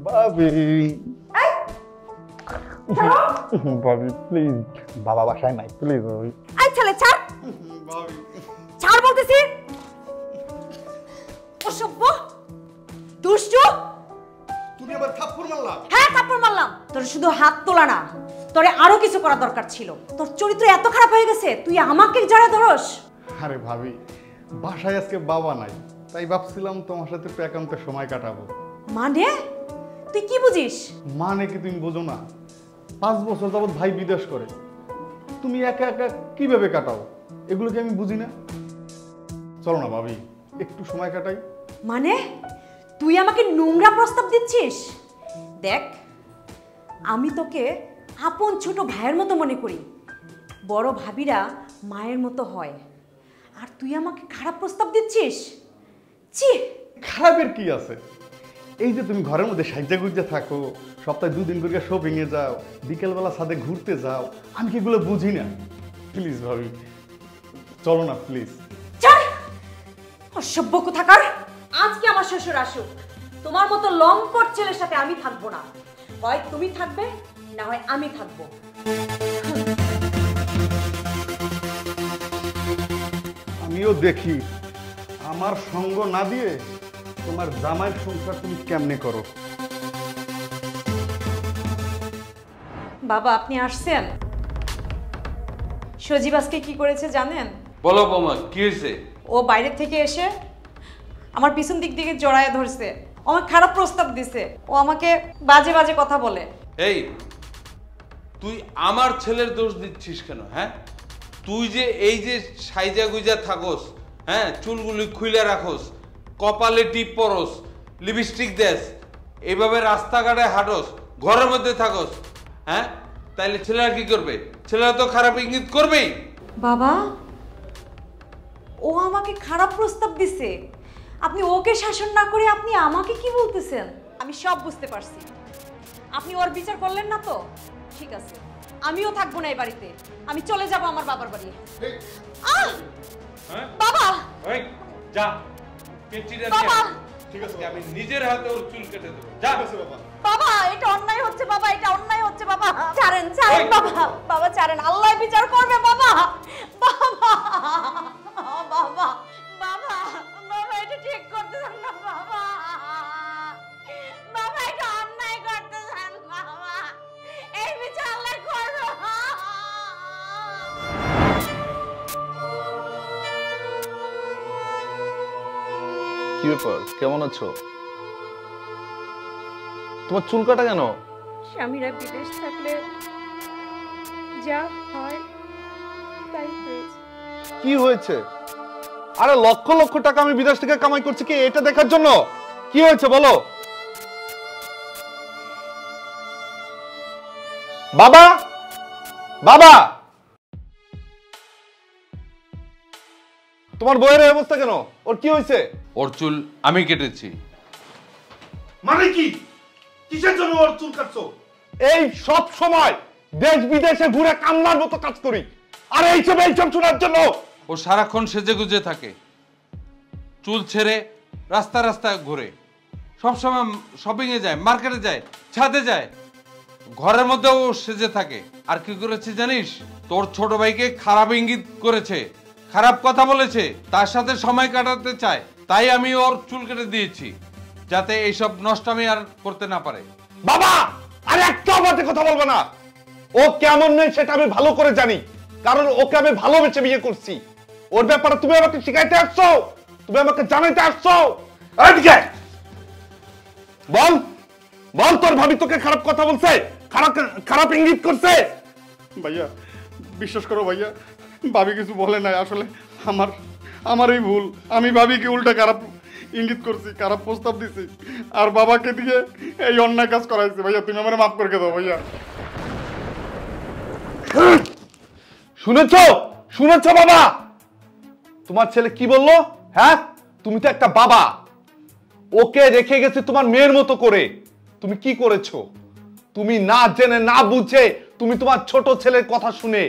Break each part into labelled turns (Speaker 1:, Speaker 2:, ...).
Speaker 1: ভাবি
Speaker 2: এই ছাড়ো।
Speaker 1: ভাবি প্লিজ, বাবা বাসায় নাই, প্লিজ ভাবি।
Speaker 2: এই ছেলে ছাড়,
Speaker 1: ভাবি
Speaker 2: ছাড় বলতেছি। অসভ্য, দুষ্টু।
Speaker 1: তুমি আবার থাপ্পড় মারলা?
Speaker 2: হ্যাঁ থাপ্পড় মারলাম। তোর শুধু হাত তোলা না, তোরে আরো কিছু করা দরকার ছিল। তোর চরিত্র এত খারাপ হয়ে গেছে, তুই আমাকে জড়ায় ধরস।
Speaker 1: আরে ভাবি, বাসায় আজকে বাবা নাই, তাই ভাবছিলাম তোমার সাথে একটু একান্তে সময় কাটাবো।
Speaker 2: মানে তুই কি বুঝিস?
Speaker 1: মানে কি তুমি বোঝো না? 5 বছর যাবত ভাই বিদেশ করে, তুমি একা একা কিভাবে কাটাও, এগুলো কি আমি বুঝি না? চলো না ভাবি, একটু সময় কাটাই।
Speaker 2: মানে তুই আমাকে নোংরা প্রস্তাব দিচ্ছিস? দেখ, আমি তোকে আপন ছোট ভাইয়ের মতো মনে করি। বড় ভাবিরা মায়ের মতো হয়, আর তুই আমাকে খারাপ প্রস্তাব দিচ্ছিস? ছি!
Speaker 1: খারাপের কি আছে? এই যে তুমি ঘরের মধ্যে সাজ্জা গুজ্জা থাকো, সপ্তাহে 2 দিন করে শপিং এ যাও, বিকেলবেলা ছাদে ঘুরতে যাও, আমি কি এগুলো বুঝি না? প্লিজ ভাবি, চলো না প্লিজ।
Speaker 2: চল, অসভ্য কোথাকার। আজকে আমার শ্বশুর আসুক, তোমার মতো লম্পট ছেলের সাথে আমি থাকবো না। হয় তুমি থাকবে, না হয় আমি থাকবো।
Speaker 1: আমিও দেখি আমার সঙ্গ না দিয়ে তোমার জামাইয়ের সংসার তুমি কেমনে করো।
Speaker 2: বাবা আপনি আসছেন? সজীব আজকে কি করেছে জানেন?
Speaker 3: বলো বৌমা, কি হয়েছে?
Speaker 2: ও বাইরে থেকে এসে আমার পিছন দিক থেকে জড়ায় ধরছে, আমার খারাপ প্রস্তাব দিছে, ও আমাকে বাজে বাজে কথা বলে।
Speaker 3: এই তুই আমার ছেলের দোষ দিচ্ছিস কেন? হ্যাঁ, তুই যে এই যে সাইজা গুইজা থাকস, হ্যাঁ, চুলগুলি খুইলা রাখস, কপালে টিপ পরস, লিপস্টিক দেস, এইভাবে রাস্তাঘাটে হাঁটস, ঘরের মধ্যে থাকস, হ্যাঁ, তাইলে ছেলেরা কি করবে? ছেলেরা তো খারাপ ইঙ্গিত করবেই।
Speaker 2: বাবা, ও আমাকে খারাপ প্রস্তাব দিছে, আপনি ওকে শাসন না করে আপনি আমাকে কি বলতেছেন? আমি সব বুঝতে পারছি, আপনি ওর বিচার করলেন না তো? ঠিক আছে, আমিও থাকবো না এই বাড়িতে, আমি চলে যাব আমার বাবার বাড়ি। বাবা,
Speaker 3: এই যা, পেটিটা
Speaker 2: বাবা,
Speaker 1: ঠিক আছে
Speaker 3: আমি নিজের হাতে ওর চুল কেটে দেবো। যা
Speaker 1: বাবা।
Speaker 2: বাবা, এটা অন্যায় হচ্ছে বাবা, এটা অন্যায় হচ্ছে বাবা। ছাড়েন ছাড়েন বাবা, বাবা ছাড়েন, আল্লাহ বিচার করবে বাবা। বাবা বাবা বাবা বাবা, এটা ঠিক করতেছেন না বাবা। বাবা এটা অন্যায় করতেছেন বাবা, এই বিচার আল্লাহ করবে।
Speaker 4: কি ব্যাপার, কেমন আছো? তোমার চুল কাটা কেন?
Speaker 2: স্বামীরা বিদেশ থাকলে যা হয় তাই হয়েছে।
Speaker 4: কি হয়েছে? আরে লক্ষ লক্ষ টাকা আমি বিদেশ থেকে কামাই করছি কি এটা দেখার জন্য? কি হয়েছে বলো। বাবা, বাবা, তোমার বউয়ের এই অবস্থা কেন? ওর কি হয়েছে?
Speaker 3: ওর চুল আমি কেটেছি।
Speaker 4: মানে কি? কিসের জন্য ওর চুল কাটছো? এই সব সময় দেশ বিদেশে ঘুরে কামলার মতো কাজ করি, আর এইসব চুলার জন্য?
Speaker 3: ও সারাক্ষণ সেজে গুজে থাকে, চুল ছেড়ে রাস্তা রাস্তায় ঘুরে, সবসময় শপিং এ যায়, মার্কেটে যায়, ছাদে যায়, ঘরের মধ্যে ও সেজে থাকে। আর কি করেছে জানিস? তোর ছোট ভাইকে খারাপ ইঙ্গিত করেছে, খারাপ কথা বলেছে, তার সাথে সময় কাটাতে চায়, তাই আমি ওর চুল কেটে দিয়েছি যাতে এইসব নষ্টামি আর করতে না পারে।
Speaker 4: বাবা, আর একটা বাজে কথা বলবে না। ও কেমন নয় সেটা আমি ভালো করে জানি, কারণ ওকে আমি ভালোবেসে বিয়ে করছি। ওর ব্যাপারে তুমি আমাকে শিখাইতে আসছো, তুমি আমাকে জানাইতে আসছো? এদিকে বল, বল তোর ভাবি তোকে খারাপ কথা বলছে, খারাপ খারাপ ইঙ্গিত করছে?
Speaker 1: ভাইয়া বিশ্বাস করো ভাইয়া, ভাবি কিছু বলে নাই, আসলে আমারই ভুল। আমি ভাবিকে উল্টা খারাপ ইঙ্গিত করছি, খারাপ প্রস্তাব দিছি, আর বাবাকে দিয়ে এই অন্যায় কাজ করাইছি। ভাইয়া তুমি আমার মাফ করে দাও ভাইয়া।
Speaker 4: শুনেছো, শুনেছো বাবা? তোমার ছেলে কি বললো? হ্যাঁ, তুমি তো একটা বাবা, ওকে রেখে গেছে তোমার মেয়ের মতো করে। তুমি কি করেছো? তুমি না জেনে না বুঝে তুমি তোমার ছোট ছেলের কথা শুনে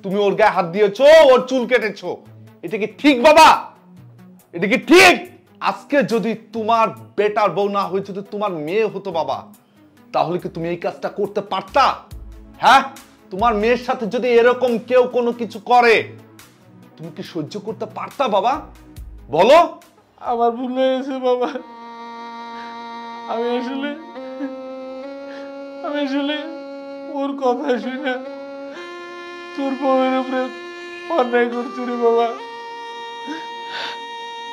Speaker 4: তুমি ওর গায়ে হাত দিয়েছো, ওর চুল কেটেছো। এটা কি ঠিক বাবা? এটা কি ঠিক? আজকে যদি তোমার বেটার বউ না হয়ে যদি তোমার মেয়ে হতো বাবা, তাহলে কি তুমি এই কাজটা করতে পারতা? হ্যাঁ, তোমার মেয়ের সাথে যদি এরকম কেউ কোনো কিছু করে তুমি কি সহ্য করতে পারতা বাবা? বলো।
Speaker 5: আমার ভুল হয়ে গেছে বাবা। আমি আসলে ওর কথা শুনে তোর বউয়ের উপরে অন্যায় করছি রে বাবা।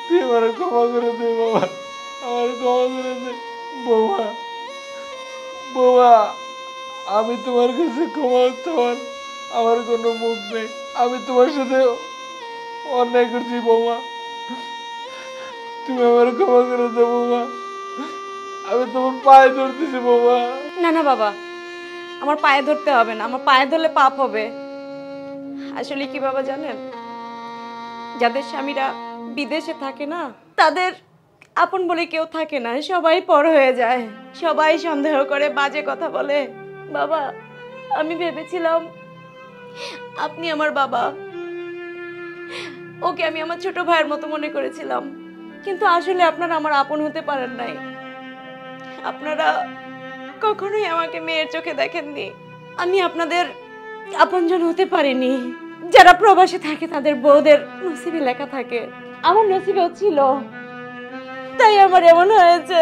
Speaker 5: তুই আমার ক্ষমা করে দে বাবা, আমার ক্ষমা করে দে বৌমা। বৌমা, আমি তোমার কাছে ক্ষমা চাওয়ার আমার কোনো মুখ নেই। আমি তোমার সাথে অন্যায় করছি বৌমা, তুমি আমার ক্ষমা করে দে বৌমা। আমি তোমার পায়ে ধরতেছি বৌমা।
Speaker 2: না না বাবা, আমার পায়ে ধরতে হবে না, আমার পায়ে ধরলে পাপ হবে। আসলে কি বাবা জানেন, যাদের স্বামীরা বিদেশে থাকে না, তাদের আপন বলে কেউ থাকে না, সবাই পর হয়ে যায়, সবাই সন্দেহ করে, বাজে কথা বলে। বাবা, আমি ভেবেছিলাম আপনি আমার বাবা, ওকে আমি আমার ছোট ভাইয়ের মতো মনে করেছিলাম, কিন্তু আসলে আপনারা আমার আপন হতে পারেন নাই। আপনারা কখনোই আমাকে মেয়ের চোখে দেখেননি। আমি আপনাদের আপনজন হতে পারিনি। যারা প্রবাসে থাকে তাদের বউদের নসিবে লেখা থাকে, আমার নসিবেও ছিল, তাই আমার এমন হয়েছে।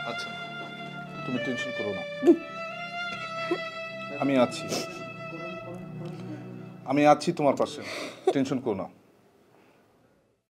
Speaker 4: আচ্ছা, তুমি টেনশন করো না, আমি আছি তোমার পাশে, টেনশন করো না।